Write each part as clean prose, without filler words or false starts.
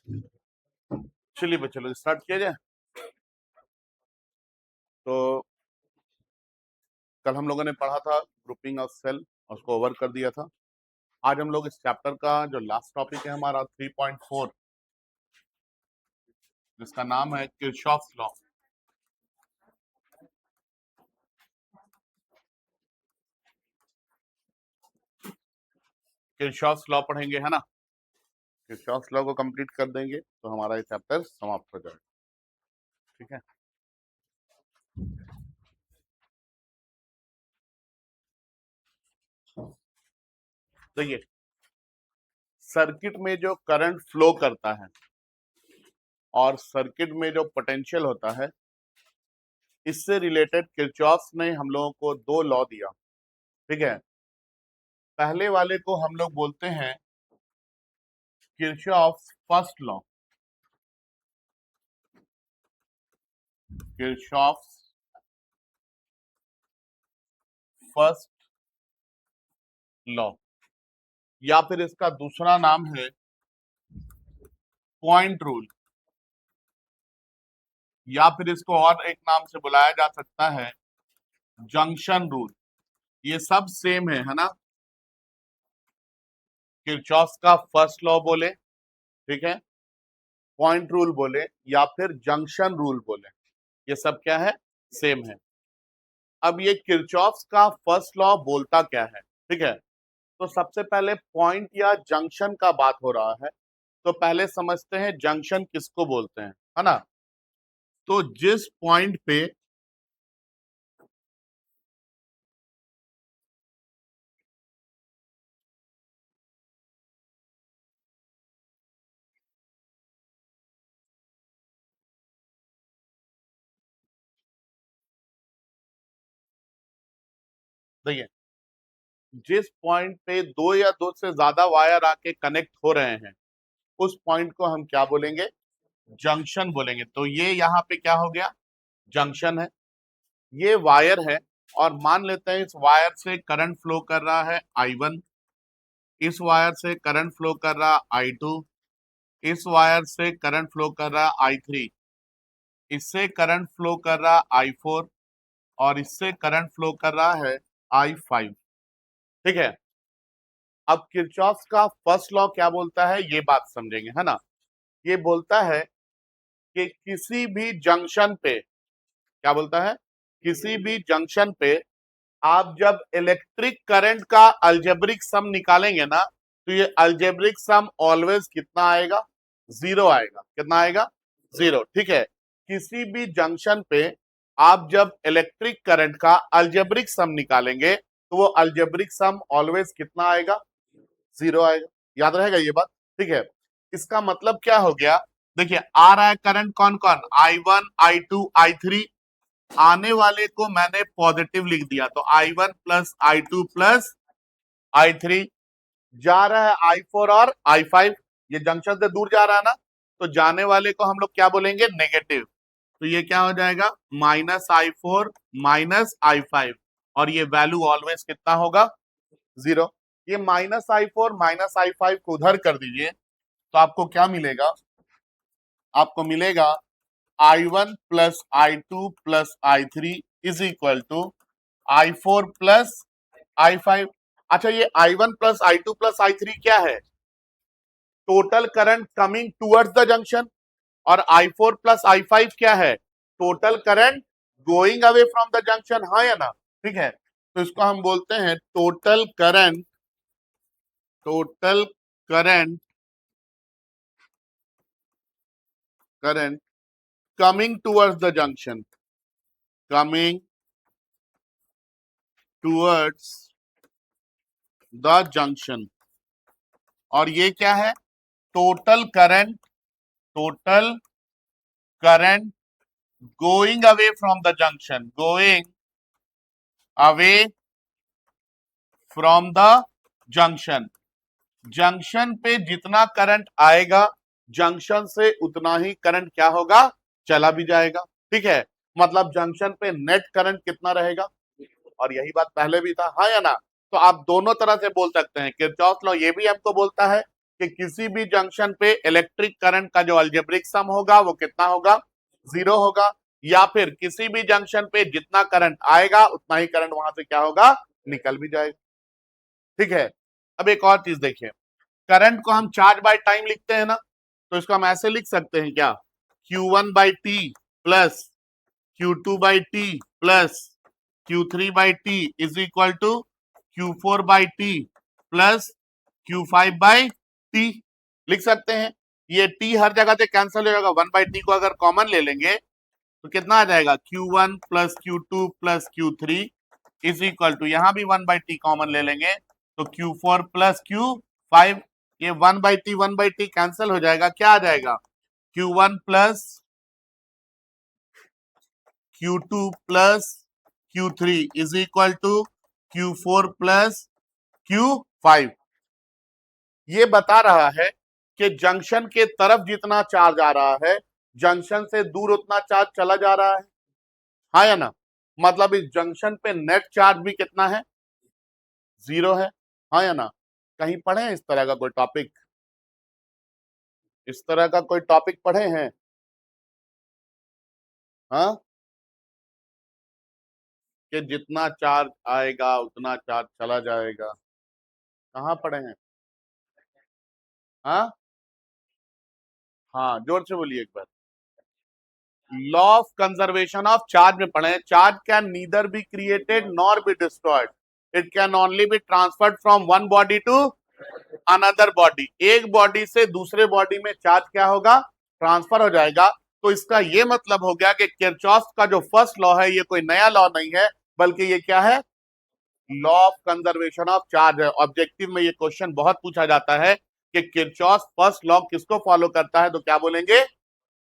चलिए चलो स्टार्ट किया जाए। तो कल हम लोगों ने पढ़ा था ग्रुपिंग ऑफ सेल और उसको ओवर कर दिया था। आज हम लोग इस चैप्टर का जो लास्ट टॉपिक है हमारा 3.4, जिसका नाम है किरचॉफ्स लॉ। किरचॉफ्स लॉ पढ़ेंगे, है ना। किरचॉफ्स लॉ को कंप्लीट कर देंगे तो हमारा ये चैप्टर समाप्त हो जाएगा। ठीक है। देखिए, सर्किट में जो करंट फ्लो करता है और सर्किट में जो पोटेंशियल होता है, इससे रिलेटेड किरचॉफ्स ने हम लोगों को दो लॉ दिया। ठीक है। पहले वाले को हम लोग बोलते हैं Kirchhoff's first law. Kirchhoff's first law, या फिर इसका दूसरा नाम है पॉइंट रूल, या फिर इसको और एक नाम से बुलाया जा सकता है जंक्शन रूल। ये सब सेम है ना। किरचॉफ्स का फर्स्ट लॉ बोले, ठीक है, पॉइंट रूल बोले या फिर जंक्शन रूल बोले, ये सब क्या है, सेम है। अब ये किरचॉफ्स का फर्स्ट लॉ बोलता क्या है, ठीक है। तो सबसे पहले पॉइंट या जंक्शन का बात हो रहा है, तो पहले समझते हैं जंक्शन किसको बोलते हैं, है ना। तो जिस पॉइंट पे देखिए, जिस पॉइंट पे दो या दो से ज्यादा वायर आके कनेक्ट हो रहे हैं, उस पॉइंट को हम क्या बोलेंगे, जंक्शन बोलेंगे। तो ये यहाँ पे क्या हो गया, जंक्शन है। ये वायर है और मान लेते हैं इस वायर से करंट फ्लो कर रहा है I1, इस वायर से करंट फ्लो कर रहा I2, इस वायर से करंट फ्लो कर रहा I3, इससे करंट फ्लो कर रहा I4 और इससे करंट फ्लो कर रहा है I5। ठीक है। अब किरचॉफ का फर्स्ट लॉ क्या बोलता है, ये बात समझेंगे, है ना। ये बोलता है कि किसी भी जंक्शन पे, क्या बोलता है, किसी भी जंक्शन पे आप जब इलेक्ट्रिक करंट का अलजेब्रिक सम निकालेंगे ना, तो ये अलजेब्रिक सम ऑलवेज कितना आएगा, जीरो आएगा। कितना आएगा, जीरो। ठीक है। किसी भी जंक्शन पे आप जब इलेक्ट्रिक करंट का अलजेब्रिक सम निकालेंगे तो वो अलजेब्रिक सम ऑलवेज कितना आएगा, जीरो आएगा। याद रहेगा ये बात। ठीक है। इसका मतलब क्या हो गया, देखिए आ रहा है करंट कौन कौन, I1, I2, I3। आने वाले को मैंने पॉजिटिव लिख दिया, तो I1 plus I2 plus I3। जा रहा है I4 और I5, ये जंक्शन से दूर जा रहा है ना, तो जाने वाले को हम लोग क्या बोलेंगे, नेगेटिव। तो ये क्या हो जाएगा, -I4 -I5, और ये वैल्यू ऑलवेज कितना होगा, जीरो। ये -I4 -I5 को उधर कर दीजिए तो आपको क्या मिलेगा, आपको मिलेगा I1 plus I2 plus I3 is equal to I4 plus I5। अच्छा, ये I1 plus I2 plus I3 क्या है, total current coming towards the junction. और I4 प्लस I5 क्या है, total current going away from the junction, हाँ या ना। ठीक है। तो इसको हम बोलते हैं total current, total current, current coming towards the junction, coming towards the junction. और ये क्या है, total current, total current going away from the junction, going away from the junction. Junction पे जितना करंट आएगा, जंक्शन से उतना ही करंट क्या होगा, चला भी जाएगा। ठीक है। मतलब जंक्शन पे नेट करंट कितना रहेगा, और यही बात पहले भी था, हाँ या ना। तो आप दोनों तरह से बोल सकते हैं, किरचॉफ लॉ ये भी हमको बोलता है कि किसी भी जंक्शन पे इलेक्ट्रिक करंट का जो अलजेब्रिक सम होगा वो कितना होगा, 0 होगा, या फिर किसी भी जंक्शन पे जितना करंट आएगा उतना ही करंट वहां से क्या होगा, निकल भी जाएगा। ठीक है, अब एक और चीज देखिए, करंट को हम चार्ज बाय टाइम लिखते हैं ना, तो इसको हम ऐसे लिख सकते हैं क्या, Q1 by T plus Q2 by T plus Q3 by T is equal to Q4 by T plus Q5 by T, लिख सकते हैं। ये टी हर जगह से कैंसिल हो जाएगा, 1 बाई टी को अगर कॉमन ले लेंगे तो कितना आ जाएगा, Q1 plus Q2 plus Q3 is equal to, यहां भी 1 बाई टी कॉमन ले लेंगे तो Q4 प्लस Q5, ये 1 बाई टी कैंसिल हो जाएगा, क्या आ जाएगा, Q1 plus Q2 plus Q3 is equal to Q4 plus Q5। ये बता रहा है कि जंक्शन के तरफ जितना चार्ज आ रहा है जंक्शन से दूर उतना चार्ज चला जा रहा है, हाँ या ना, मतलब इस जंक्शन पे नेट चार्ज भी कितना है, 0 है, हाँ या ना। कहीं पढ़े हैं इस तरह का कोई टॉपिक, इस तरह का कोई टॉपिक पढ़े हैं, हाँ, कि जितना चार्ज आएगा उतना चार्ज चला जाएगा, कहाँ पढ़े हैं, हाँ हाँ, जोर से बोलिए एक बार। Law of conservation of charge में पढ़े, charge can neither be created nor be destroyed, it can only be transferred from one body to another body, एक बॉडी से दूसरे बॉडी में चार्ज क्या होगा, ट्रांसफर हो जाएगा। तो इसका ये मतलब हो गया कि किरचॉफ का जो फर्स्ट लॉ है ये कोई नया लॉ नहीं है, बल्कि ये क्या है, law of conservation of charge है। ऑब्जेक्टिव में ये क्वेश्चन बहुत पूछा जाता है कि किरचॉफ फर्स्ट लॉ किसको फॉलो करता है, तो क्या बोलेंगे,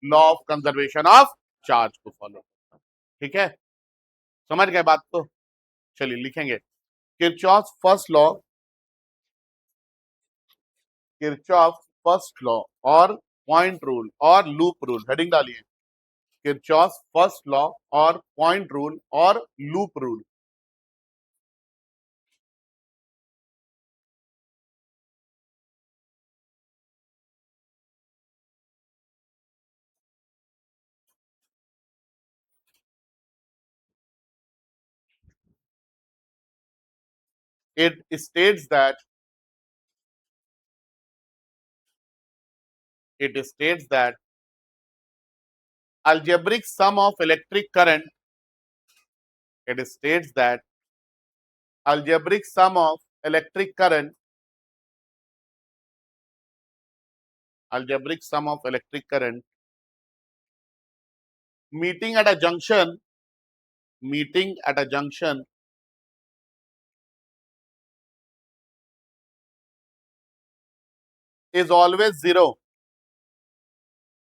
law of conservation of charge को फॉलो करता है। ठीक है, समझ गए बात तो, चलिए लिखेंगे Kirchhoff first law, Kirchhoff first law और पॉइंट रूल और लूप रूल, हेडिंग डालिए, किरचॉफ फर्स्ट लॉ और पॉइंट रूल और loop rule. It states that it states that algebraic sum of electric current, it states that algebraic sum of electric current, algebraic sum of electric current meeting at a junction, meeting at a junction is always zero,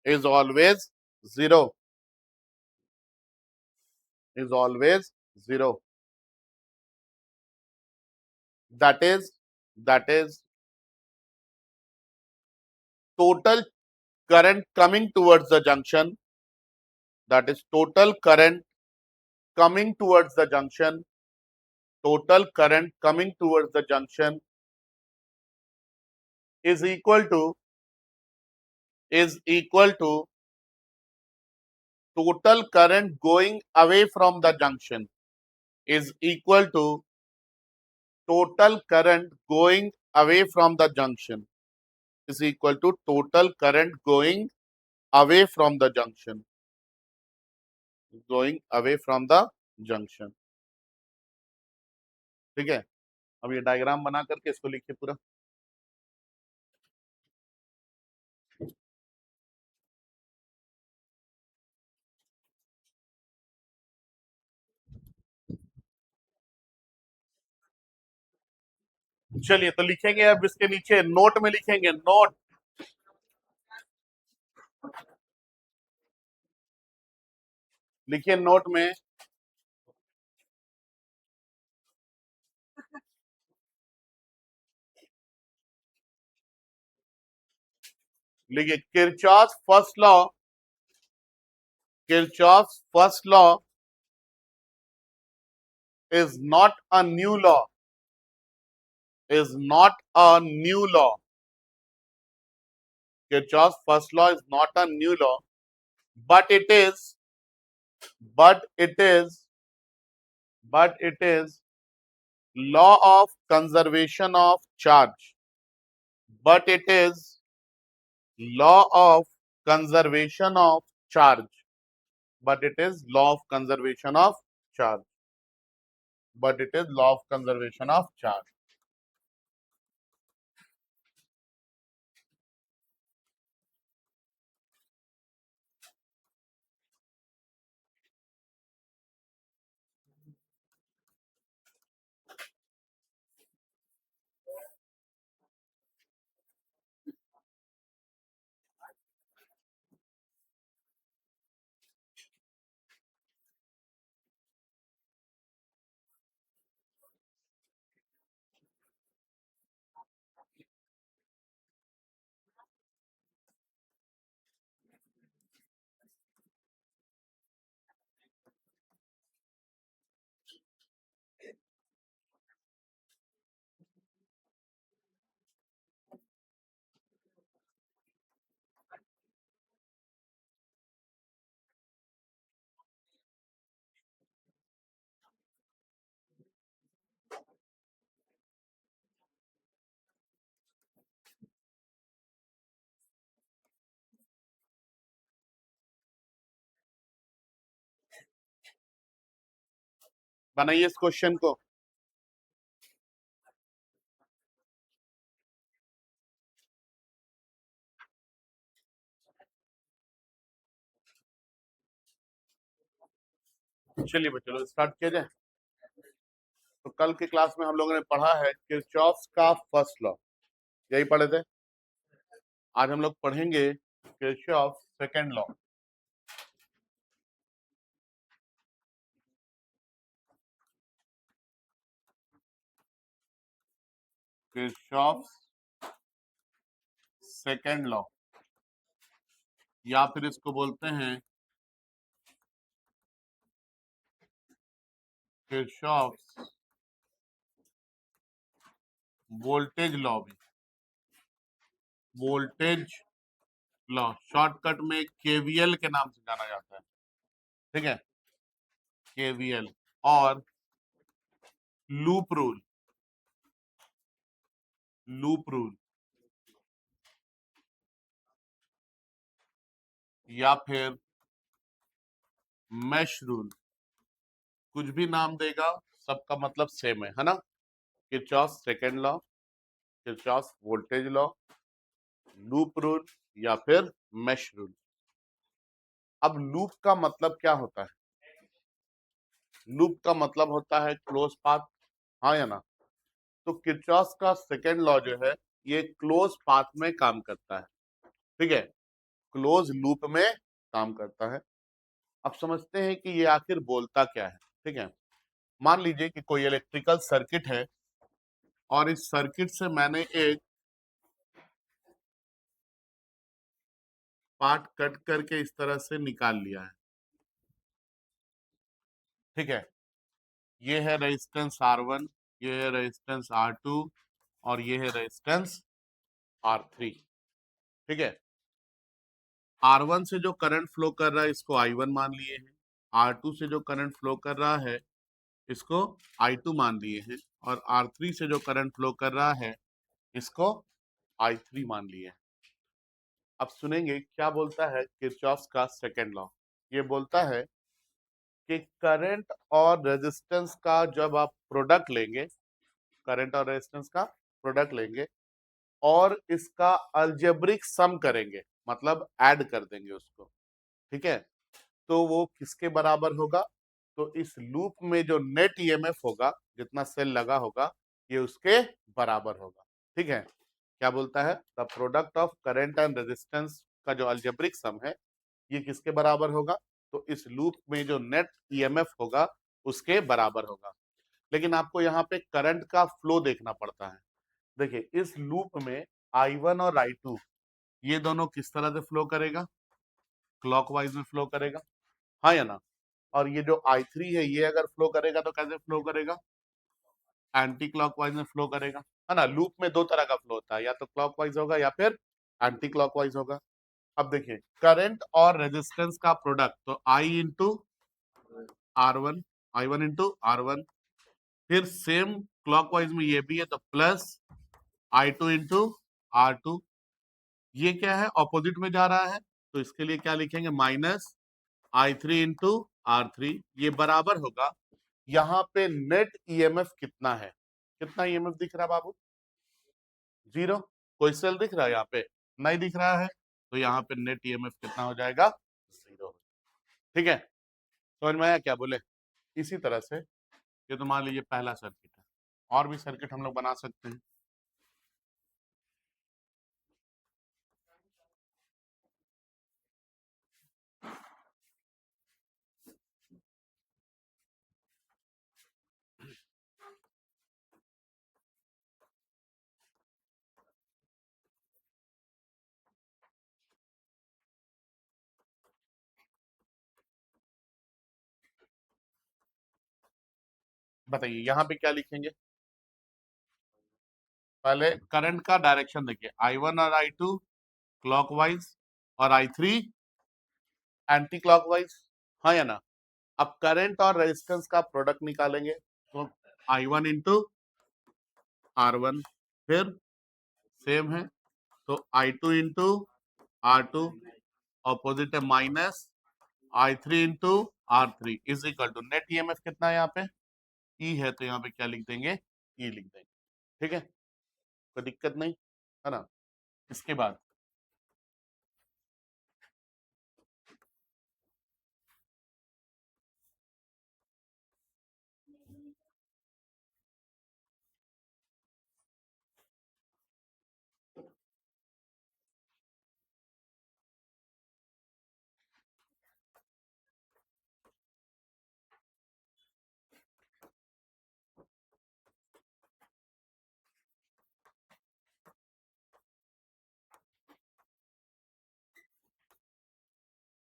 is always zero, is always zero. That is total current coming towards the junction, that is total current coming towards the junction, total current coming towards the junction is equal to, is equal to total current going away from the junction, is equal to total current going away from the junction, is equal to total current going away from the junction, going away from the junction। ठीक है, अब ये diagram बना करके इसको लिखिए पूरा। चलिए तो लिखेंगे, अब इसके नीचे नोट में लिखेंगे, नोट, लिखिए नोट में, लिखिए Kirchhoff first law, Kirchhoff first law is not a new law, is not a new law, Kirchhoff's first law is not a new law, but it is but it is law of conservation of charge. But it is law of conservation of charge. But it is law of conservation of charge. But it is law of conservation of charge. बनाइए इस question को। चलिए चलो start किया जाए। तो कल की क्लास में हम लोगों ने पढ़ा है किरचॉफ्स का फर्स्ट लॉ, यही पढ़े थे। आज हम लोग पढ़ेंगे Kirchhoff second law. Kirchhoff second law, या फिर इसको बोलते हैं किरचॉफ वोल्टेज लॉ भी, वोल्टेज लॉ शॉर्टकट में केवीएल के नाम से जाना जाता है। ठीक है, केवीएल और लूप रूल, लूप रूल या फिर मैश रूल, कुछ भी नाम देगा सबका मतलब सेम है ना। Kirchhoff second law, Kirchhoff voltage law, loop rule या फिर मैश रूल। अब लूप का मतलब क्या होता है? लूप का मतलब होता है क्लोज पाथ, हाँ या ना। तो किरचॉफ का सेकंड लॉ जो है ये क्लोज पाथ में काम करता है। ठीक है, क्लोज लूप में काम करता है। अब समझते हैं कि ये आखिर बोलता क्या है। ठीक है, मान लीजिए कि कोई इलेक्ट्रिकल सर्किट है और इस सर्किट से मैंने एक पार्ट कट करके इस तरह से निकाल लिया है। ठीक है, ये है रेजिस्टेंस R1, ये है रेजिस्टेंस R2 और ये है रेजिस्टेंस R3। ठीक है, R1 से जो करंट फ्लो कर रहा है इसको I1 मान लिए हैं, R2 से जो करंट फ्लो कर रहा है इसको I2 मान लिए हैं और R3 से जो करंट फ्लो कर रहा है इसको I3 मान लिए हैं। अब सुनेंगे क्या बोलता है किरचॉफ का सेकंड लॉ। ये बोलता है कि करंट और रेजिस्टेंस का जब आप प्रोडक्ट लेंगे, करंट और रेजिस्टेंस का प्रोडक्ट लेंगे और इसका अलजेब्रिक सम करेंगे, मतलब ऐड कर देंगे उसको। ठीक है, तो वो किसके बराबर होगा? तो इस लूप में जो नेट ईएमएफ होगा, जितना सेल लगा होगा, ये उसके बराबर होगा। ठीक है, क्या बोलता है? The product of current and resistance का जो अलजेब्रिक सम है ये किसके बराबर होगा? तो इस लूप में जो नेट ईएमएफ होगा उसके बराबर होगा। लेकिन आपको यहाँ पे करंट का फ्लो देखना पड़ता है। देखिए इस लूप में I1 और I2 ये दोनों किस तरह से फ्लो करेगा? क्लॉकवाइज में फ्लो करेगा, हाँ या ना। और ये जो I3 है ये अगर फ्लो करेगा तो कैसे फ्लो करेगा? एंटी क्लॉकवाइज में फ्लो करेगा, है ना। लूप में दो तरह का फ्लो होता है, या तो क्लॉकवाइज होगा या फिर एंटी क्लॉकवाइज होगा। अब देखिए करंट और रेजिस्टेंस का प्रोडक्ट, तो आई into R1, I1 into R1, फिर सेम क्लॉकवाइज में ये भी है तो प्लस I2 इंटू R2। ये क्या है, ऑपोजिट में जा रहा है, तो इसके लिए क्या लिखेंगे, माइनस I3 इंटू R3। ये बराबर होगा, यहाँ पे नेट ईएमएफ कितना है, कितना ईएमएफ दिख रहा है बाबू, जीरो। कोई सेल दिख रहा है यहाँ पे, नहीं दिख रहा है, तो यहाँ पे नेट ईएमएफ कितना हो जाएगा, जीरो। ठीक है, समझ में आया क्या बोले। इसी तरह से ये तो मान लीजिए पहला सर्किट है, और भी सर्किट हम लोग बना सकते हैं। बताइए यहाँ पे क्या लिखेंगे, पहले करंट का डायरेक्शन देखिए, I1 और I2 क्लॉकवाइज और I3 एंटी क्लॉकवाइज, हाँ या ना। अब करंट और रेजिस्टेंस का प्रोडक्ट निकालेंगे, तो I1 इंटू R1, फिर सेम है तो I2 इंटू R2, ऑपोजिट है minus I3 into R3 is equal to net EMF कितना है यहाँ पे, ई है, तो यहाँ पे क्या लिख देंगे, ई लिख देंगे। ठीक है, कोई दिक्कत नहीं है ना। इसके बाद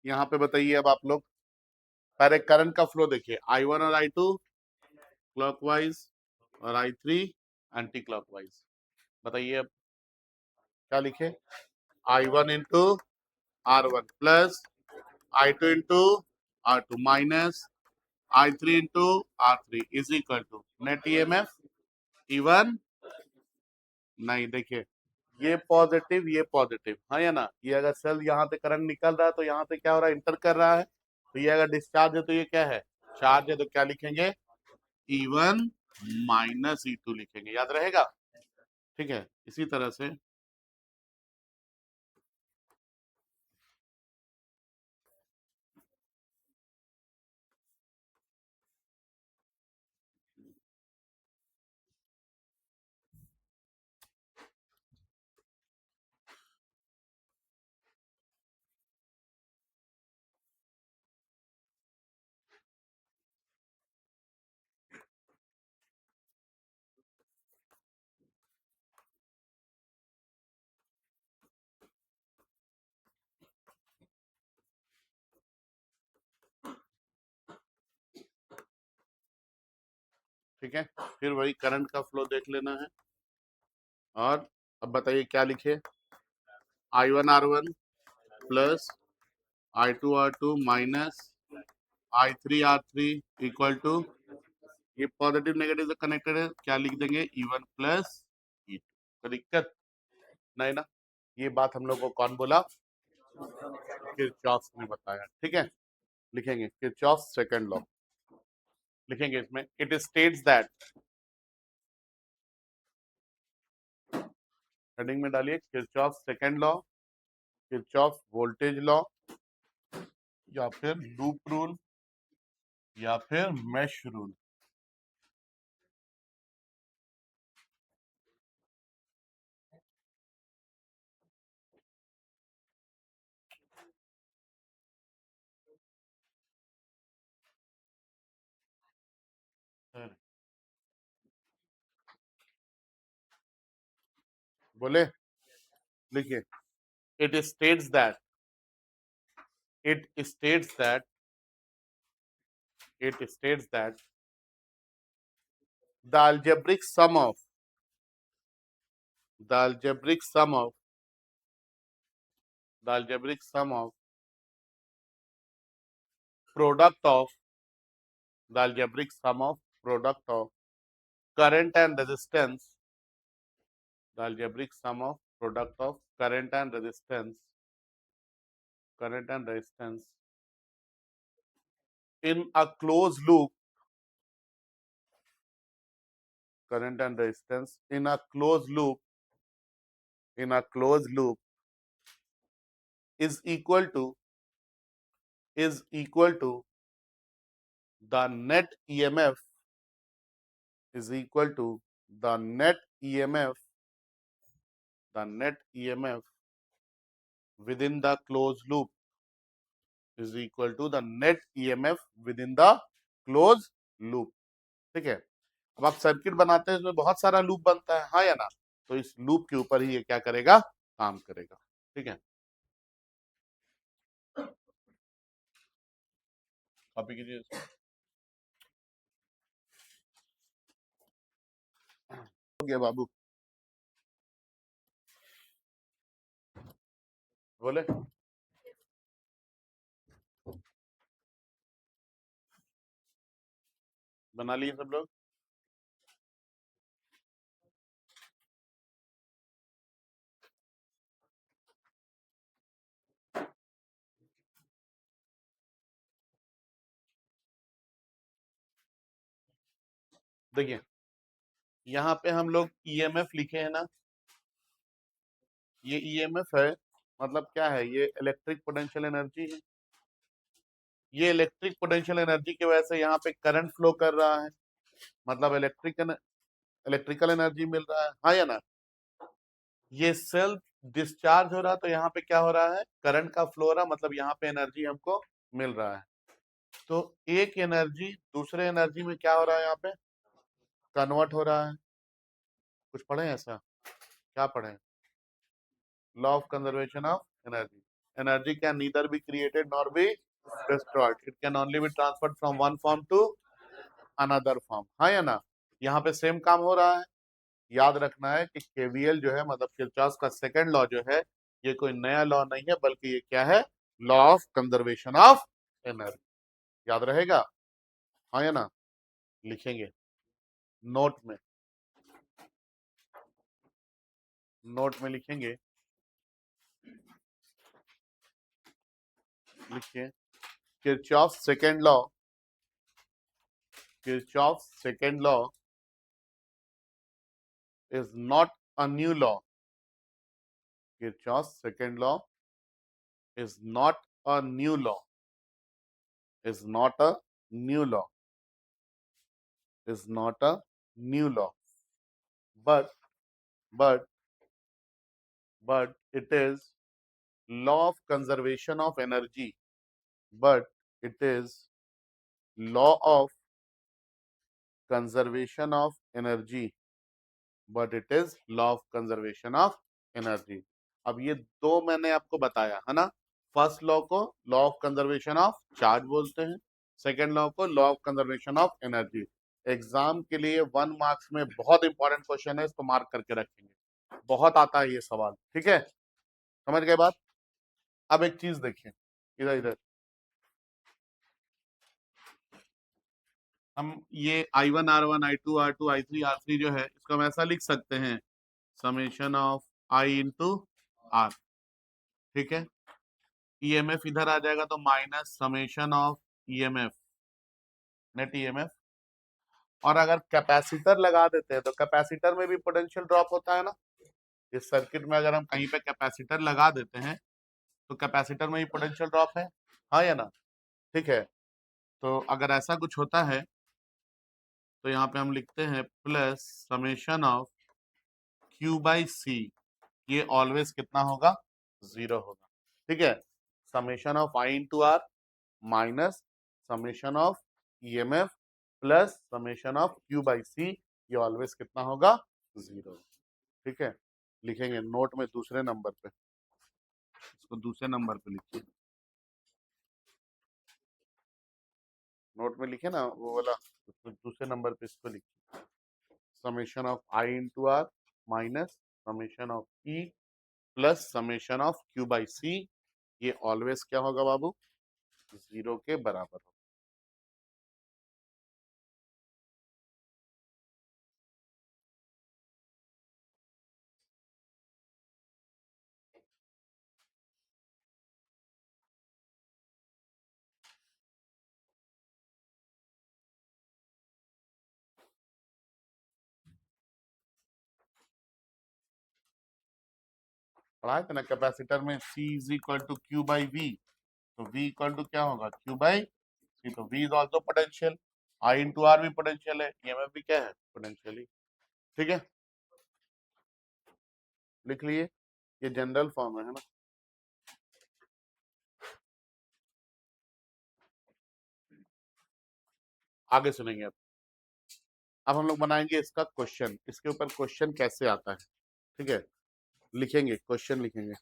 यहाँ पे बताइए, अब आप लोग पहले करंट का फ्लो देखिए, I1 और I2 क्लॉकवाइज और I3 एंटी क्लॉकवाइज। बताइए अब क्या लिखे, I1 into R1 plus I2 into R2 minus I3 into R3 is equal to net EMF E1, नहीं देखिए ये पॉजिटिव ये पॉजिटिव, हाँ या ना। ये अगर सेल यहाँ से करंट निकल रहा है तो यहाँ से क्या हो रहा है, इंटर कर रहा है, तो ये अगर डिस्चार्ज है तो ये क्या है, चार्ज है, तो क्या लिखेंगे, E1 माइनस E2 लिखेंगे, याद रहेगा। ठीक है, इसी तरह से ठीक है, फिर वही करंट का फ्लो देख लेना है। और अब बताइए क्या लिखे, I1 R1 plus I2 R2 minus I3 R3 equal to, ये पॉजिटिव नेगेटिव से कनेक्टेड है, क्या लिख देंगे, E1 प्लस E2। कोई दिक्कत नहीं ना। ये बात हम लोग को कौन बोला, किरचॉफ ने बताया। ठीक है, लिखेंगे किरचॉफ सेकंड लॉ, लिखेंगे इसमें, इट स्टेट्स दैट, हेडिंग में डालिए Kirchhoff second law, Kirchhoff voltage law, या फिर लूप रूल, या फिर मेश रूल। बोले, लिखिए, it states that, it states that it states that the algebraic sum of the algebraic sum of the algebraic sum of product of the algebraic sum of product of current and resistance, the algebraic sum of product of current and resistance in a closed loop, current and resistance in a closed loop is equal to the net EMF is equal to the net EMF within the closed loop is equal to the net EMF within the closed loop. ठीक है, अब आप circuit बनाते हैं इसमें बहुत सारा loop बनता है, हाँ या ना, तो इस लूप के ऊपर ही ये क्या करेगा, काम करेगा। ठीक है, कॉपी कीजिए, हो गया बाबू, बोले बना लिए सब लोग। देखिए यहाँ पे हम लोग ईएमएफ लिखे हैं ना, ये ईएमएफ है, मतलब क्या है, ये इलेक्ट्रिक पोटेंशियल एनर्जी है। ये इलेक्ट्रिक पोटेंशियल एनर्जी की वजह से यहाँ पे करंट फ्लो कर रहा है, मतलब इलेक्ट्रिकल एनर्जी मिल रहा है, हाँ या ना। ये सेल्फ डिस्चार्ज हो रहा है तो यहाँ पे क्या हो रहा है, करंट का फ्लो हो रहा है, मतलब यहाँ पे एनर्जी हमको मिल रहा है। तो एक एनर्जी दूसरे एनर्जी में क्या हो रहा है, यहाँ पे कन्वर्ट हो रहा है। कुछ पढ़े हैं ऐसा, क्या पढ़े? Law of conservation of energy, energy can neither be created nor be destroyed, it can only be transferred from one form to another form, हाँ या ना। यहाँ पे सेम काम हो रहा है। याद रखना है कि केवीएल जो है, मतलब किरचॉफ का सेकंड लॉ जो है, ये कोई नया लॉ नहीं है, बल्कि ये क्या है, law of conservation of energy. याद रहेगा, हाँ या ना, लिखेंगे नोट में लिखेंगे, लिखिए Kirchhoff second law is not a new law. Kirchhoff's second law is not a new law. Is not a new law. Is not a new law. But it is law of conservation of energy. But it is law of conservation of energy. But it is law of conservation of energy. अब ये दो मैंने आपको बताया है ना। First law को law of conservation of charge बोलते हैं, सेकेंड लॉ को law of conservation of energy. Exam के लिए 1 मार्क्स में बहुत इंपॉर्टेंट क्वेश्चन है, इसको मार्क करके रखेंगे, बहुत आता है ये सवाल। ठीक है, समझ गए बात। अब एक चीज देखिए, इधर इधर हम ये I1 R1 I2 R2 I3 R3 जो है, इसको हम ऐसा लिख सकते हैं, summation of I into R. ठीक है, ईएमएफ इधर आ जाएगा तो minus summation of EMF, net EMF. और अगर कैपेसिटर लगा देते हैं तो कैपेसिटर में भी पोटेंशियल ड्रॉप होता है ना। इस सर्किट में अगर हम कहीं पे कैपेसिटर लगा देते हैं तो कैपेसिटर में ही पोटेंशियल ड्रॉप है, हाँ या ना। ठीक है, तो अगर ऐसा कुछ होता है तो यहाँ पे हम लिखते हैं plus summation of Q by C, ये ऑलवेज कितना होगा, 0 होगा। ठीक है, summation of I into R minus summation of EMF plus summation of Q by C, ये ऑलवेज कितना होगा, 0। ठीक है, लिखेंगे नोट में दूसरे नंबर पे, इसको दूसरे नंबर पे लिखिए, नोट में लिखे ना वो वाला, दूसरे नंबर पे इसको लिखिए, summation of I into R minus summation of E plus summation of Q by C, ये ऑलवेज क्या होगा बाबू, 0 के बराबर होगा। पढ़ाए थे ना कैपेसिटर में C is equal to Q by V, तो V इक्वल टू क्या होगा, क्यू बाई सी, तो V is also potential, I into R भी पोटेंशियल है, EMF भी क्या है, पोटेंशियल ही। ठीक है, लिख लिए, ये जनरल फॉर्म है ना। आगे सुनेंगे अब हम लोग बनाएंगे इसका क्वेश्चन, इसके ऊपर क्वेश्चन कैसे आता है। ठीक है, लिखेंगे क्वेश्चन लिखेंगे।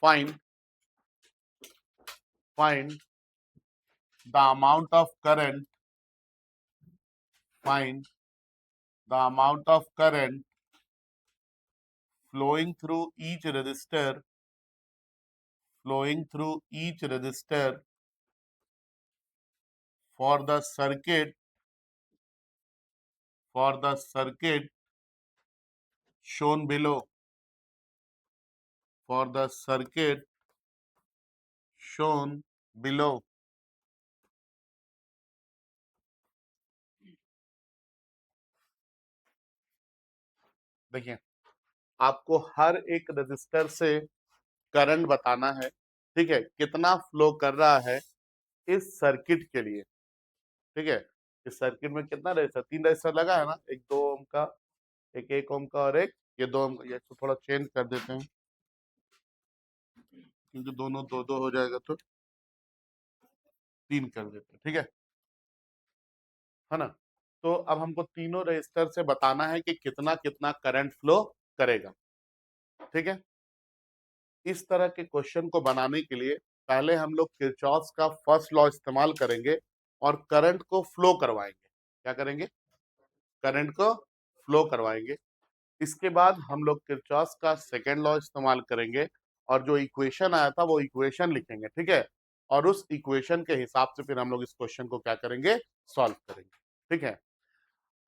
Find the amount of current, find the amount of current flowing through each resistor, for the circuit shown below, for the circuit shown below। देखिए, आपको हर एक रजिस्टर से करंट बताना है, ठीक है, कितना फ्लो कर रहा है इस सर्किट के लिए। ठीक है, इस सर्किट में कितना रजिस्टर, 3 रजिस्टर लगा है ना, एक 2 ओम का, एक 1 ओम का और एक ये 2 ओम का। ये इसको थोड़ा चेंज कर देते हैं क्योंकि दोनों 2-2 हो जाएगा, तो 3 कर देते हैं। ठीक है ना। तो अब हमको तीनों रजिस्टर से बताना है कि कितना कितना करंट फ्लो करेगा। ठीक है, इस तरह के क्वेश्चन को बनाने के लिए पहले हम लोग किरचॉफ का फर्स्ट लॉ इस्तेमाल करेंगे और करंट को फ्लो करवाएंगे। क्या करेंगे, करंट को फ्लो करवाएंगे। इसके बाद हम लोग किरचॉफ का सेकेंड लॉ इस्तेमाल करेंगे और जो इक्वेशन आया था वो इक्वेशन लिखेंगे। ठीक है, और उस इक्वेशन के हिसाब से फिर हम लोग इस क्वेश्चन को क्या करेंगे, सॉल्व करेंगे। ठीक है,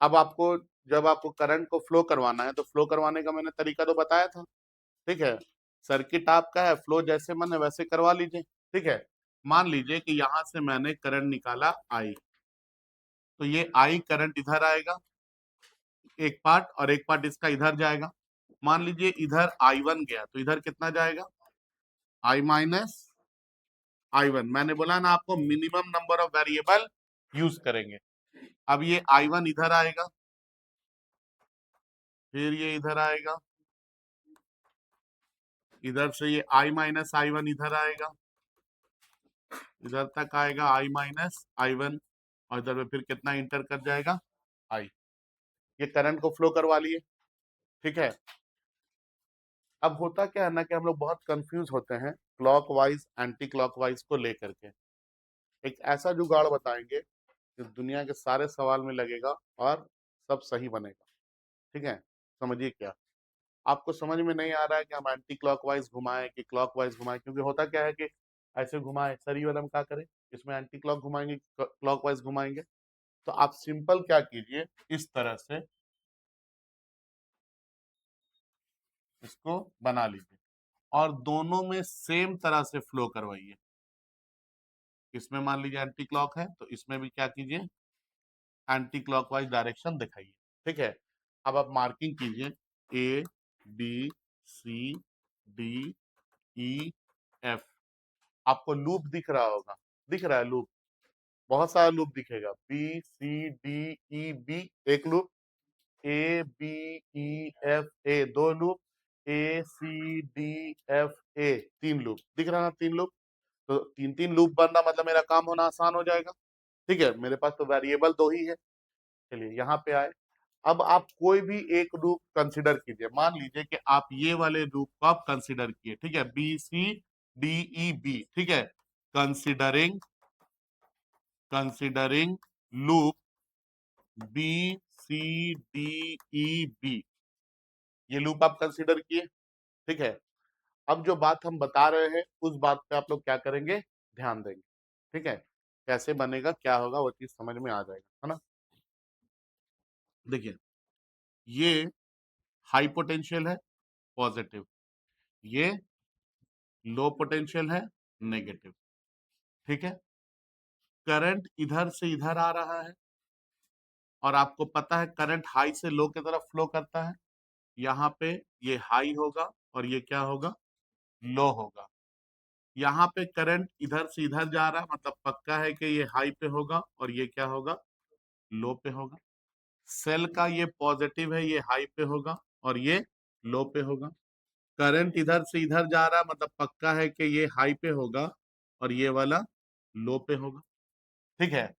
अब आपको जब आपको करंट को फ्लो करवाना है तो फ्लो करवाने का मैंने तरीका तो बताया था। ठीक है, सर्किट आपका है, फ्लो जैसे मन है वैसे करवा लीजिए। ठीक है, मान लीजिए कि यहां से मैंने करंट निकाला आई, तो ये आई करंट इधर आएगा एक पार्ट, और एक पार्ट इसका इधर जाएगा। मान लीजिए इधर I1 गया तो इधर कितना जाएगा, I माइनस I1। मैंने बोला ना आपको minimum number of variable use करेंगे। अब ये I1 इधर आएगा, फिर ये इधर आएगा, इधर से ये I माइनस I1 इधर आएगा, इधर तक आएगा I माइनस I1, और इधर में फिर कितना इंटर कर जाएगा, I। ये करंट को फ्लो करवा लिए। ठीक है, अब होता क्या है ना कि हम लोग बहुत कंफ्यूज होते हैं क्लॉकवाइज एंटी क्लॉकवाइज को लेकर के। एक ऐसा जुगाड़ बताएंगे जो दुनिया के सारे सवाल में लगेगा और सब सही बनेगा। ठीक है, समझिए क्या, आपको समझ में नहीं आ रहा है कि हम एंटी क्लॉकवाइज घुमाएं कि क्लॉकवाइज घुमाएं, क्योंकि होता क्या है कि ऐसे घुमाएं सर ये वाला हम क्या करें, इसमें एंटी क्लॉक घुमाएंगे क्लॉकवाइज घुमाएंगे। तो आप सिंपल क्या कीजिए, इस तरह से इसको बना लीजिए और दोनों में सेम तरह से फ्लो करवाइए। इसमें मान लीजिए एंटी क्लॉक है तो इसमें भी क्या कीजिए, एंटी क्लॉकवाइज डायरेक्शन दिखाइए। ठीक है, अब आप मार्किंग कीजिए A B C D E F। आपको लूप दिख रहा होगा, दिख रहा है लूप, बहुत सारा लूप दिखेगा, B C D E B एक loop, A B E F A दो loop, A C D F A तीन लूप, दिख रहा ना तीन लूप। तो तीन तीन लूप बनना मतलब मेरा काम होना आसान हो जाएगा। ठीक है, मेरे पास तो वेरिएबल दो ही है। चलिए यहाँ पे आए, अब आप कोई भी एक लूप कंसिडर कीजिए। मान लीजिए कि आप ये वाले लूप को आप कंसिडर किए। ठीक है, B C D E B। ठीक है, considering loop C D E B, ये लूप आप कंसीडर किए, ठीक है। अब जो बात हम बता रहे हैं उस बात पे आप लोग क्या करेंगे, ध्यान देंगे, ठीक है। कैसे बनेगा, क्या होगा, वो चीज समझ में आ जाएगा, है ना। देखिए, ये हाई पोटेंशियल है, पॉजिटिव, ये लो पोटेंशियल है, नेगेटिव, ठीक है। करंट इधर से इधर आ रहा है और आपको पता है करंट हाई से लो की तरफ फ्लो करता है। यहाँ पे ये हाई होगा और ये क्या होगा, लो होगा। यहाँ पे करंट इधर से इधर जा रहा है, मतलब पक्का है कि ये हाई पे होगा और ये क्या होगा, लो पे होगा। सेल का ये पॉजिटिव है, ये हाई पे होगा और ये लो पे होगा। करंट इधर से इधर जा रहा है, मतलब पक्का है कि ये हाई पे होगा और ये वाला लो पे होगा, ठीक है।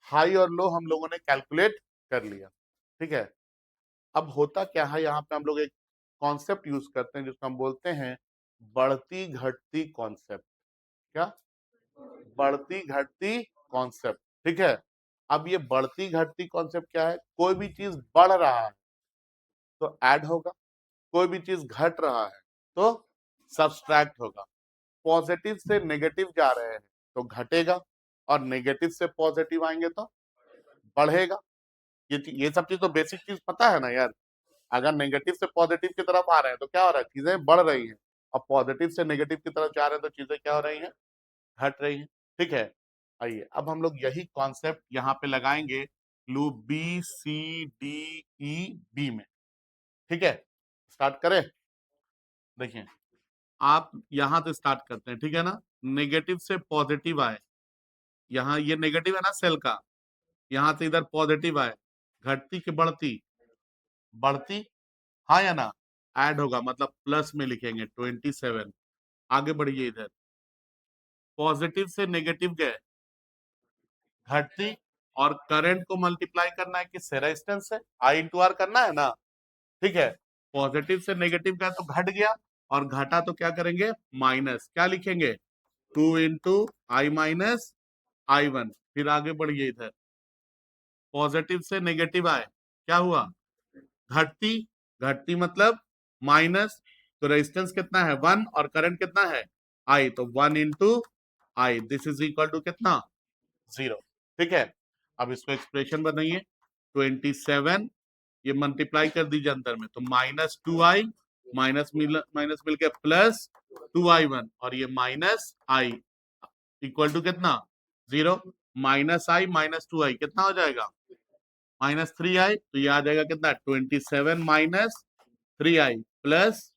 हाई और लो हम लोगों ने कैलकुलेट कर लिया, ठीक है। अब होता क्या है, यहाँ पे हम लोग एक कॉन्सेप्ट यूज करते हैं जिसको हम बोलते हैं बढ़ती घटती कॉन्सेप्ट। क्या, बढ़ती घटती कॉन्सेप्ट, ठीक है। अब ये बढ़ती घटती कॉन्सेप्ट क्या है, कोई भी चीज बढ़ रहा है तो ऐड होगा, कोई भी चीज घट रहा है तो सब्सट्रैक्ट होगा। पॉजिटिव से नेगेटिव जा रहे हैं तो घटेगा और नेगेटिव से पॉजिटिव आएंगे तो बढ़ेगा। ये सब चीज तो बेसिक चीज पता है ना यार। अगर नेगेटिव से पॉजिटिव की तरफ आ रहे हैं तो क्या हो रहा है, चीजें बढ़ रही हैं, और पॉजिटिव से नेगेटिव की तरफ जा रहे हैं तो चीजें क्या हो रही हैं, घट रही हैं, ठीक है। आइए अब हम लोग यही कॉन्सेप्ट यहाँ पे लगाएंगे loop B C D E B में, ठीक है। स्टार्ट करें, देखिए आप यहां से स्टार्ट करते हैं, ठीक है ना। नेगेटिव से पॉजिटिव आए, यहाँ ये नेगेटिव है ना सेल का, यहां से इधर पॉजिटिव आए, घटती की बढ़ती, बढ़ती, हाँ या ना, ऐड होगा मतलब प्लस में लिखेंगे 27। आगे बढ़िए, इधर पॉजिटिव से नेगेटिव गए, घटती, और करंट को मल्टीप्लाई करना है किससे, रेजिस्टेंस से, आई इंटू आर करना है ना, ठीक है। पॉजिटिव से नेगेटिव का तो घट गया और घटा तो क्या करेंगे, माइनस, क्या लिखेंगे, 2 × I - I1। फिर आगे बढ़िए, इधर पॉजिटिव से नेगेटिव आए, क्या हुआ, घटती, घटती मतलब माइनस, तो रेजिस्टेंस कितना है 1 और करंट कितना है I, तो 1 × I, this is equal to कितना, 0, ठीक है। अब इसको एक्सप्रेशन बनाइए, 27, ये मल्टीप्लाई कर दीजिए अंदर में, तो -2I, माइनस मिल के प्लस 2I1 और ये -I इक्वल टू कितना, 0। -I -2I कितना हो जाएगा, -3I, तो ये आ जाएगा कितना, 27 - 3I plus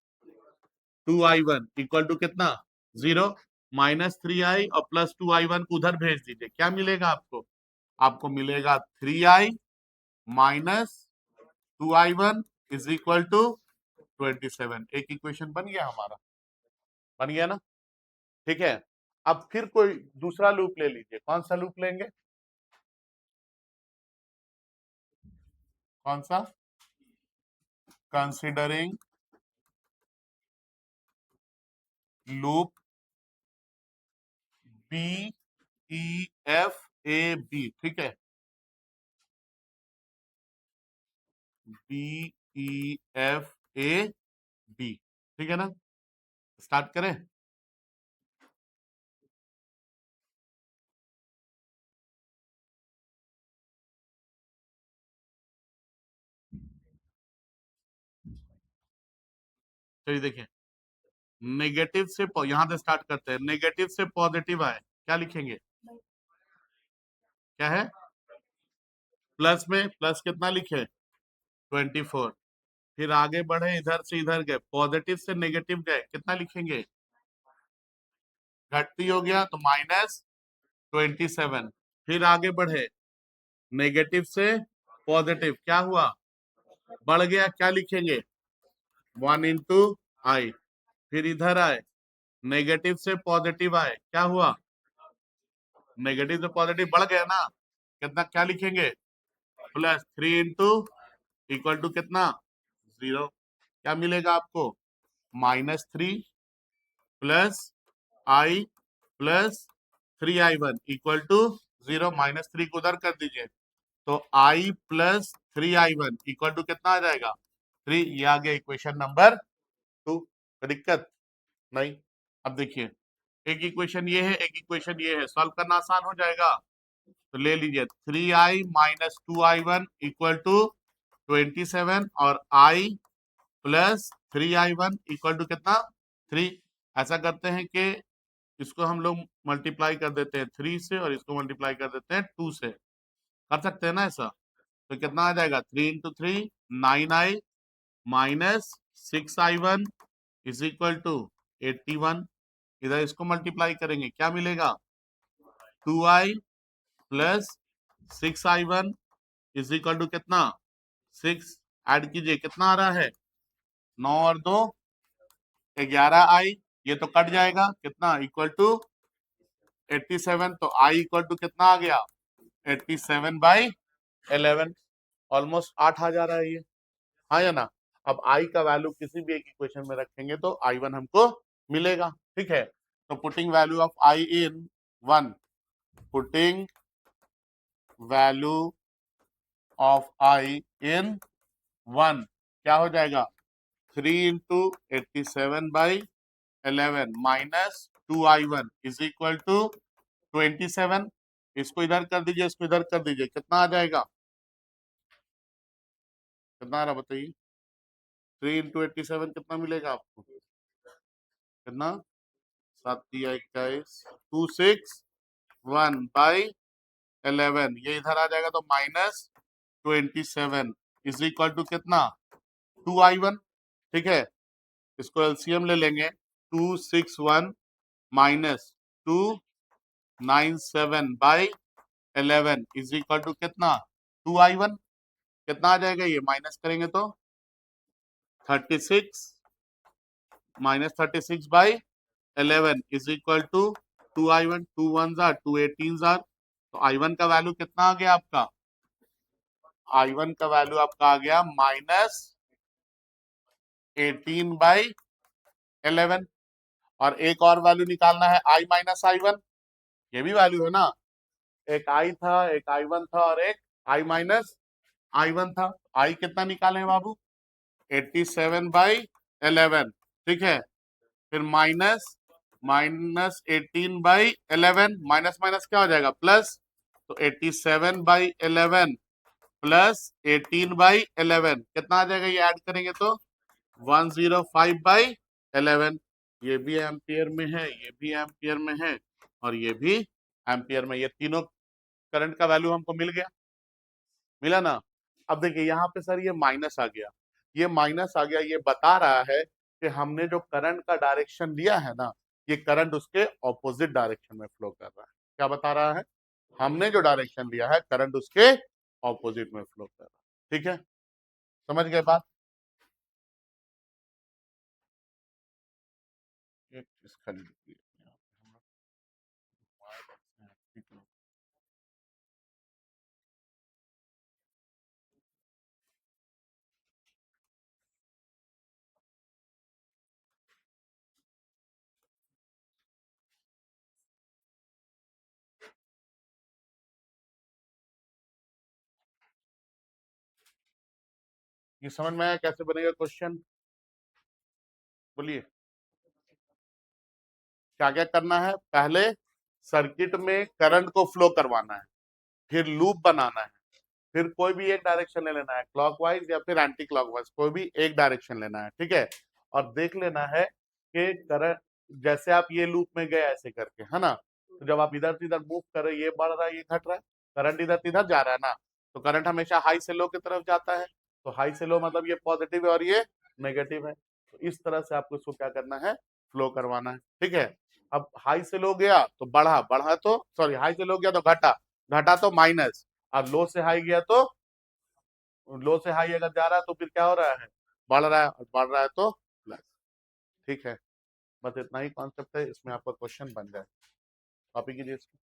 2I1 equal to कितना, 0। -3I और प्लस 2I1 को उधर भेज दीजिए, क्या मिलेगा आपको, आपको मिलेगा 3I - 2I1 is equal to 27। एक इक्वेशन बन गया हमारा, बन गया ना, ठीक है। अब फिर कोई दूसरा लूप ले लीजिए, कौन सा लूप लेंगे, कौन सा, considering loop B E F A B, ठीक है, B E F A B, ठीक है ना। स्टार्ट करें, चलिए देखिए, नेगेटिव से यहां से स्टार्ट करते हैं, नेगेटिव से पॉजिटिव आए, क्या लिखेंगे, क्या है, प्लस में, प्लस कितना लिखे, 24। फिर आगे बढ़े, इधर से इधर गए, पॉजिटिव से नेगेटिव गए, कितना लिखेंगे, घटती हो गया तो -27। फिर आगे बढ़े, नेगेटिव से पॉजिटिव क्या हुआ, बढ़ गया, क्या लिखेंगे, 1 × I। फिर इधर आए, नेगेटिव से पॉजिटिव आए, क्या हुआ, नेगेटिव से पॉजिटिव बढ़ गया ना, कितना, क्या लिखेंगे, +3 इक्वल टू कितना, 0। क्या मिलेगा आपको, -3 plus I plus 3I1 equal to 0। -3 को उधर कर दीजिए तो I plus 3i1 equal to कितना आ जाएगा 3। ये आ गया इक्वेशन नंबर 2। दिक्कत नहीं। अब देखिए एक इक्वेशन ये है, एक इक्वेशन ये है, सॉल्व करना आसान हो जाएगा। तो ले लीजिए 3i - 2i1 इक्वल टू 27 और i plus 3i1 equal to कितना 3। ऐसा करते हैं कि इसको हम लोग मल्टीप्लाई कर देते हैं 3 से और इसको मल्टीप्लाई कर देते हैं 2 से। कर सकते हैं ना ऐसा? तो कितना आ जाएगा 3 into 3 9i minus 6i1 is equal to 81। इधर इसको मल्टीप्लाई करेंगे क्या मिलेगा 2i plus 6i1 is equal to कितना 6। ऐड कीजिए कितना आ रहा है 9 और 2 11i। ये तो कट जाएगा कितना इक्वल टू 87। तो i इक्वल टू कितना आ गया 87/11। ऑलमोस्ट 8 आ जा रहा है ये, हाँ या ना? अब i का वैल्यू किसी भी एक इक्वेशन में रखेंगे तो i1 हमको मिलेगा। ठीक है, तो putting value of i in 1, putting value of i in 1 क्या हो जाएगा 3 into 87/11 minus 2i1 is equal to 27। इसको इधर कर दीजिए, इसको इधर कर दीजिए, कितना आ जाएगा, कितना आ रहा बताइए 3 इंटू 87 कितना मिलेगा आपको, कितना 7 या 21 261/11। ये इधर आ जाएगा तो माइनस 27 इज इक्वल टू कितना 2i1। ठीक है, इसको एलसीएम ले लेंगे 261 माइनस 297/11 इज इक्वल टू कितना 2i1। कितना आ जाएगा ये माइनस करेंगे तो 36 minus 36/11 is equal to 2i1। 2 1 जार 2 18 जार। तो i1 का वैल्यू कितना आ गया आपका, i1 का वैल्यू आपका आ गया माइनस 18/11। और एक और वैल्यू निकालना है i माइनस i1, ये भी वैल्यू है ना, एक i था, एक i1 था और एक i माइनस i1 था। i कितना निकाले बाबू 87/11। ठीक है, फिर माइनस माइनस 18/11, माइनस माइनस क्या हो जाएगा प्लस, तो 87/11 प्लस 18/11 कितना आ जाएगा, ये ऐड करेंगे तो 105/11। ये भी एम्पियर में है, ये भी एम्पियर में है और ये भी एम्पियर में। ये तीनों करंट का वैल्यू हमको मिल गया, मिला ना? अब देखिए यहाँ पे सर ये माइनस आ गया, ये माइनस आ गया, ये बता रहा है कि हमने जो करंट का डायरेक्शन लिया है ना, ये करंट उसके ऑपोजिट डायरेक्शन में फ्लो कर रहा है। क्या बता रहा है, हमने जो डायरेक्शन लिया है करंट उसके ऑपोजिट में फ्लो कर रहा है। ठीक है, समझ गए बात? एक चीज खरीद ली। ये समझ में आया कैसे बनेगा क्वेश्चन, बोलिए। क्या क्या करना है, पहले सर्किट में करंट को फ्लो करवाना है, फिर लूप बनाना है, फिर कोई भी एक डायरेक्शन ले लेना है, क्लॉकवाइज या फिर एंटी क्लॉकवाइज, कोई भी एक डायरेक्शन लेना है। ठीक है, और देख लेना है कि करंट जैसे आप ये लूप में गए ऐसे करके, है ना, तो जब आप इधर से इधर मूव कर रहे, ये बढ़ रहा है ये घट रहा है, करंट इधर से इधर जा रहा है ना, तो करंट हमेशा हाई से लो की तरफ जाता है। तो हाई से लो मतलब ये पॉजिटिव है और ये नेगेटिव है। तो इस तरह से आपको इसको क्या करना है, फ्लो करवाना है। ठीक है, अब हाई से लो गया तो बढ़ा, बढ़ा तो सॉरी हाई से लो गया तो घटा, घटा तो माइनस, और लो से हाई गया तो, लो से हाई अगर जा रहा है तो फिर क्या हो रहा है, बढ़ रहा है, और बढ़ रहा है तो प्लस। ठीक है, बस इतना ही कॉन्सेप्ट है, इसमें आपका क्वेश्चन बन जाए। कॉपी कीजिए इसको।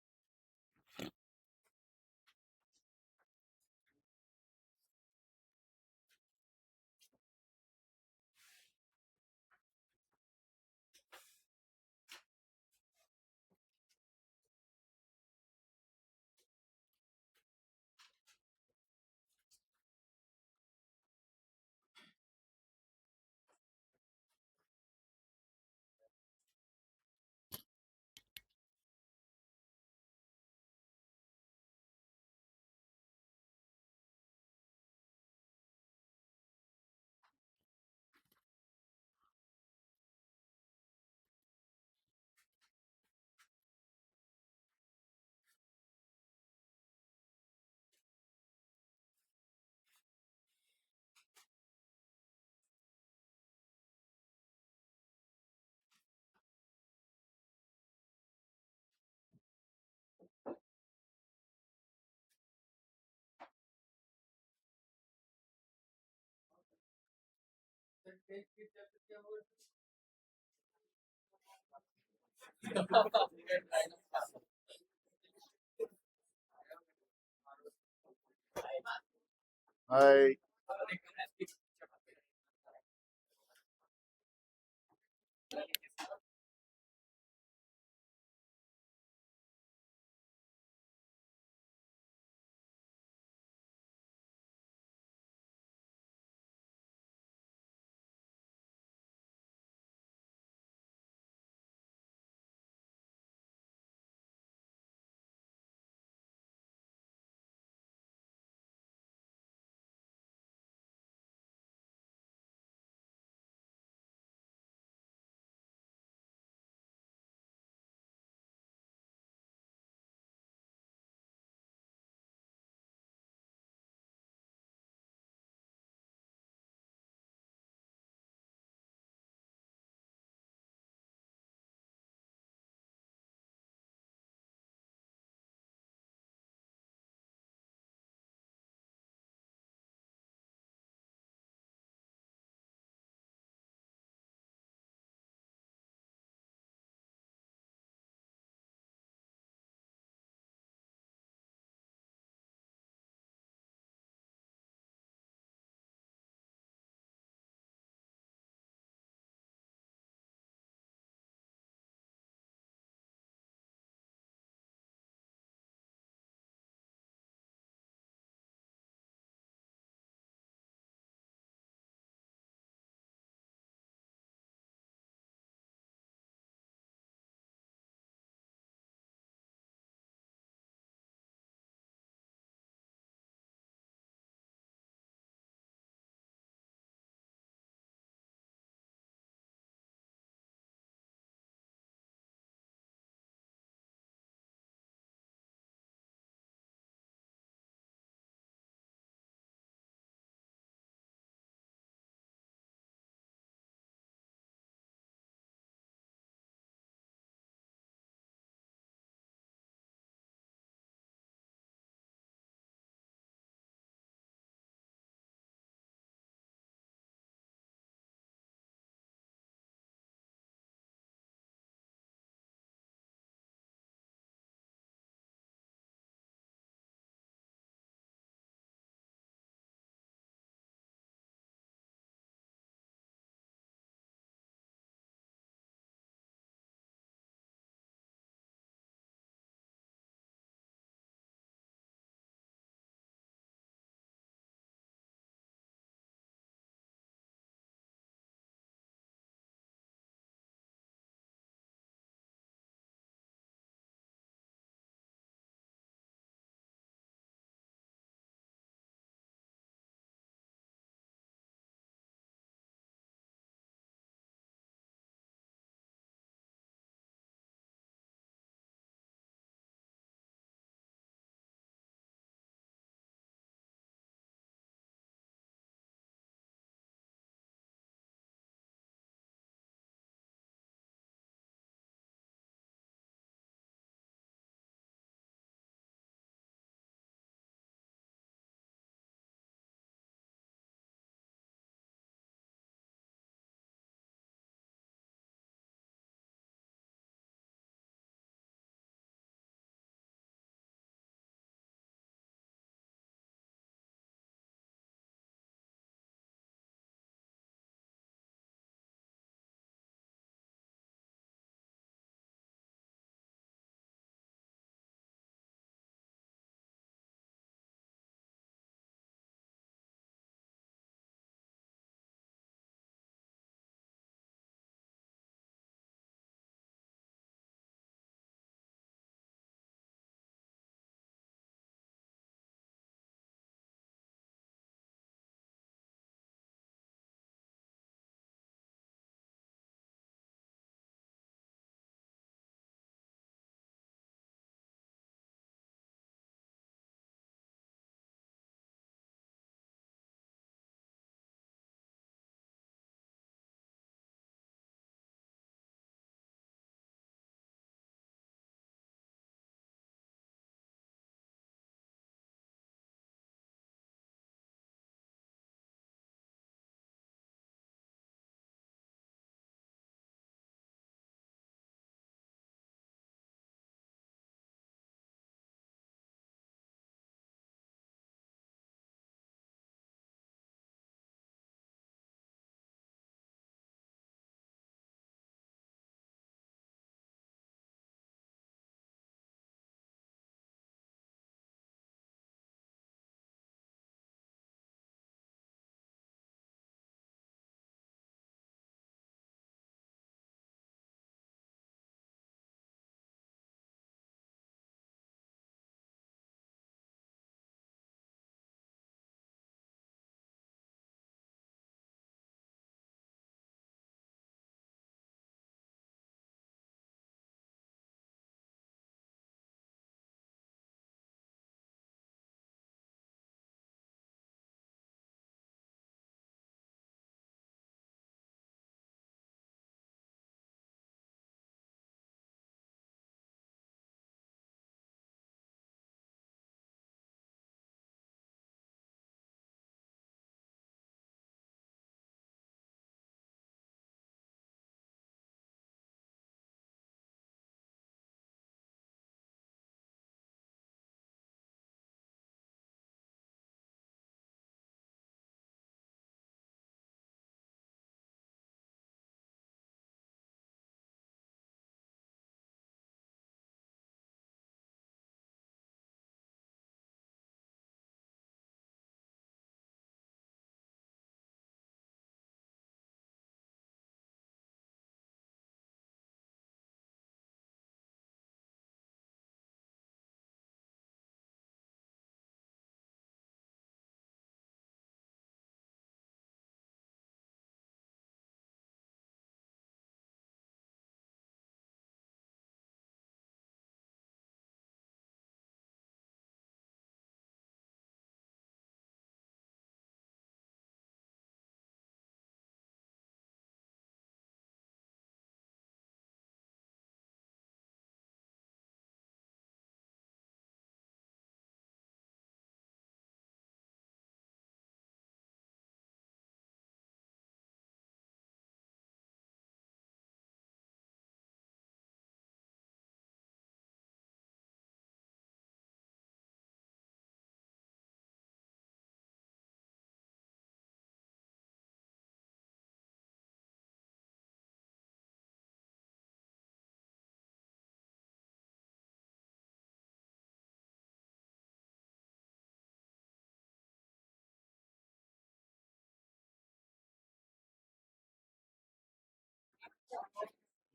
हाय।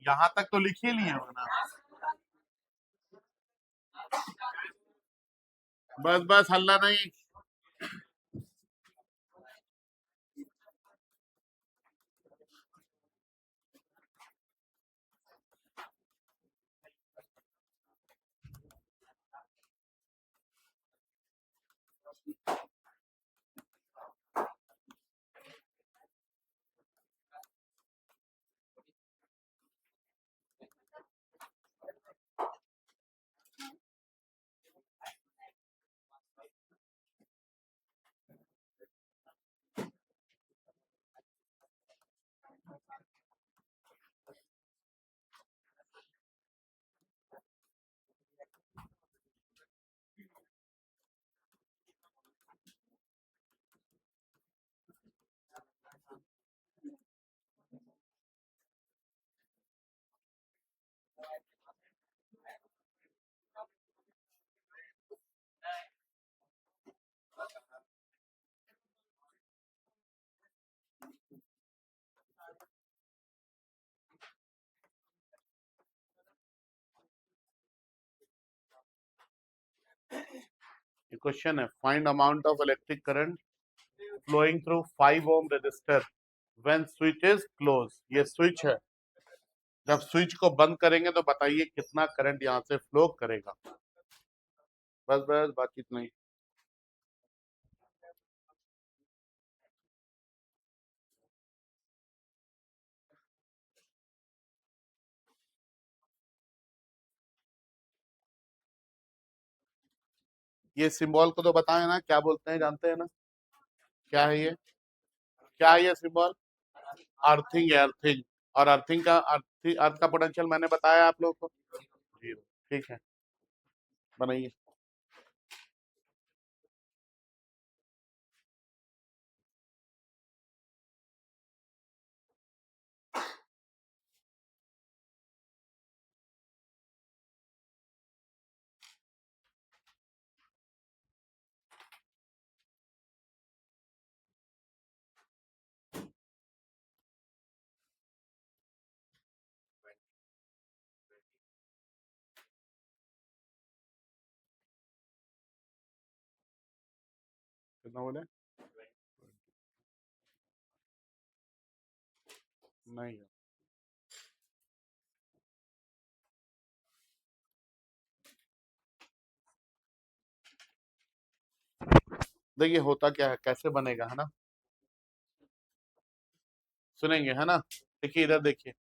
यहां तक तो लिख ही लिए हो ना। बस बस हल्ला नहीं। क्वेश्चन है, find amount of electric current flowing through 5 ohm resistor when switch is close. ये स्विच है, जब स्विच को बंद करेंगे तो बताइए कितना करंट यहाँ से फ्लो करेगा। बस बस, बातचीत नहीं। ये सिंबल को तो बताए ना, क्या बोलते हैं, जानते हैं ना? क्या है ये? क्या है ये सिंबल? अर्थिंग है, अर्थिंग। और अर्थिंग का अर्थ का पोटेंशियल मैंने बताया आप लोगों को, 0। ठीक है, बनाइए। कितना बोले? नहीं है। देखिए होता क्या है, कैसे बनेगा, है ना? सुनेंगे, है ना? देखिए इधर देखिए,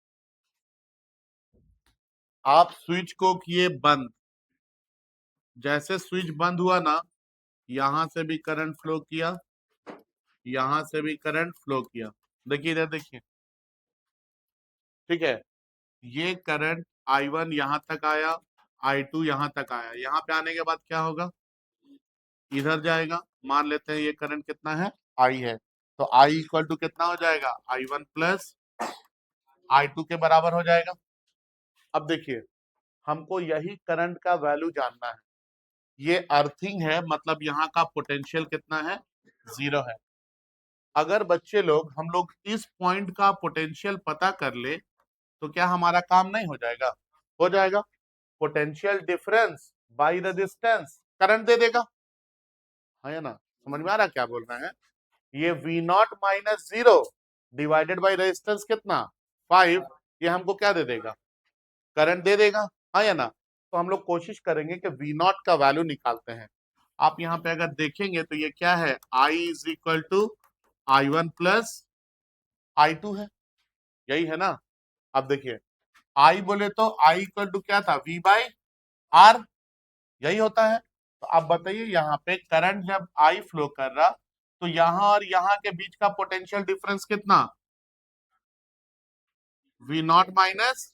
आप स्विच को किए बंद, जैसे स्विच बंद हुआ ना, यहां से भी करंट फ्लो किया, यहां से भी करंट फ्लो किया। देखिए इधर देखिए, ठीक है, ये करंट I1 यहां तक आया, I2 यहां तक आया। यहां पे आने के बाद क्या होगा, इधर जाएगा। मान लेते हैं ये करंट कितना है, I है, तो I इक्वल टू कितना हो जाएगा, I1 प्लस I2 के बराबर हो जाएगा। अब देखिए, हमको यही करंट का वैल्यू जानना है। ये अर्थिंग है, मतलब यहाँ का पोटेंशियल कितना है, 0 है। अगर बच्चे लोग, हम लोग इस पॉइंट का पोटेंशियल पता कर ले तो क्या हमारा काम नहीं हो जाएगा? हो जाएगा। Potential difference by resistance current दे देगा, है ना? समझ में आ रहा क्या बोल रहे हैं? ये V not minus 0 divided by resistance कितना, 5, ये हमको क्या दे देगा, करंट दे देगा, हाँ या ना? तो हम लोग कोशिश करेंगे कि V नॉट का वैल्यू निकालते हैं। आप यहाँ पे अगर देखेंगे तो ये क्या है, I is equal to I1 plus I2 है, यही है ना? अब देखिए, I बोले तो I इक्वल टू क्या था, V बाई R, यही होता है। तो आप बताइए, यहाँ पे करंट जब I फ्लो कर रहा, तो यहाँ और यहाँ के बीच का पोटेंशियल डिफरेंस कितना, V not minus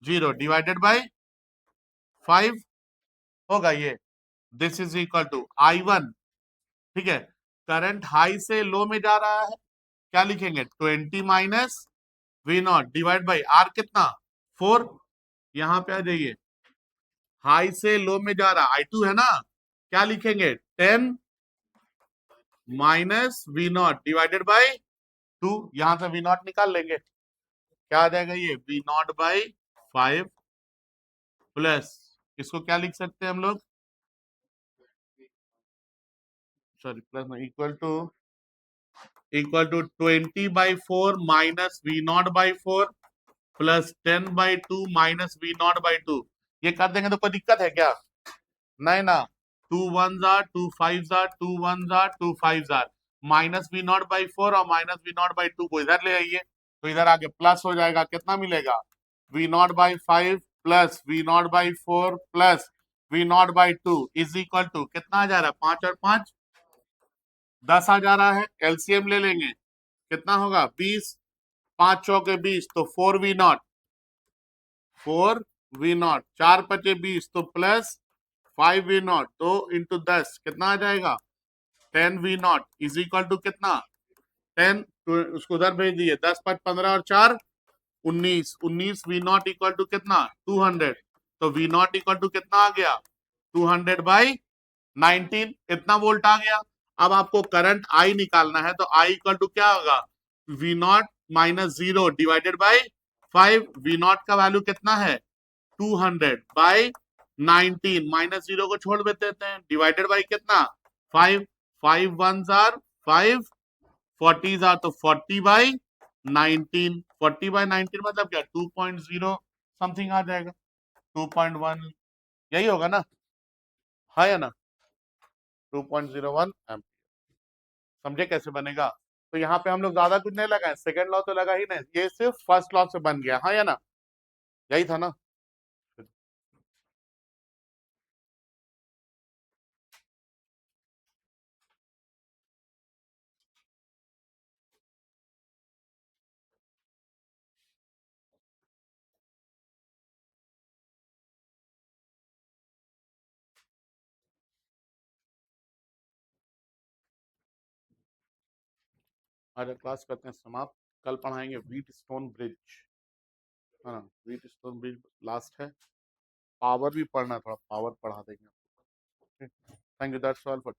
0 divided by 5 होगा ये। This is equal to I1, ठीक है, करंट हाई से लो में जा रहा है, क्या लिखेंगे, 20 minus V not divide by R कितना, 4। यहाँ पे आ जाइए, हाई से लो में जा रहा, I2 है ना, क्या लिखेंगे, 10 minus V not divided by 2। यहां से V नॉट निकाल लेंगे। क्या आ जाएगा ये वी नॉट बाई 5 प्लस, इसको क्या लिख सकते हैं हम लोग, सॉरी प्लस में, equal to 20/4 minus V not by 4 प्लस 10/2 माइनस वी नॉट बाई 2। ये कर देंगे तो कोई दिक्कत है क्या? नहीं ना। 2 1s are 2 5s are 2 1s are 2 5s are minus V not by 4 और माइनस वी नॉट बाई 2 को इधर ले आइए तो इधर आके प्लस हो जाएगा। कितना मिलेगा? V not by 5 plus V not by 4 plus V not by 2 is equal to कितना आ जा रहा है? 5 और 5 10 आ जा रहा है। एलसीएम ले लेंगे, कितना होगा? 20, 5 चौके 20 तो 4 4 पचे 20 तो प्लस 5 V0 तो इंटू 10 कितना आ जाएगा? 10 V0 इज इक्वल टू कितना? 10 तो उसको उधर भेज दिए, 10 5 15 और 4 19, 19 V0 इक्वल टू कितना? 200। तो V0 इक्वल टू कितना आ गया? 200/19, इतना वोल्ट आ गया। अब आपको करंट I निकालना है तो I इक्वल टू क्या होगा? V0 minus 0 divided by 5। V0 का वैल्यू कितना है? 200/19 माइनस 0 को छोड़ देते हैं, डिवाइडेड बाई कितना? 5। 5 1s are 5, 40s are तो 40/19, 40/19 मतलब क्या? 2.0 समथिंग आ जाएगा, 2.1 यही होगा ना, है या ना? 2.01 एम्प। समझे कैसे बनेगा? तो यहाँ पे हम लोग ज्यादा कुछ नहीं लगाए, सेकंड लॉ तो लगा ही नहीं, ये सिर्फ फर्स्ट लॉ से बन गया, हाँ या ना? यही था ना। आज क्लास करते हैं समाप्त, कल पढ़ाएंगे व्हीट स्टोन ब्रिज, हाँ व्हीट स्टोन ब्रिज लास्ट है। पावर भी पढ़ना है, थोड़ा पावर पढ़ा देंगे। Thank you, that's all for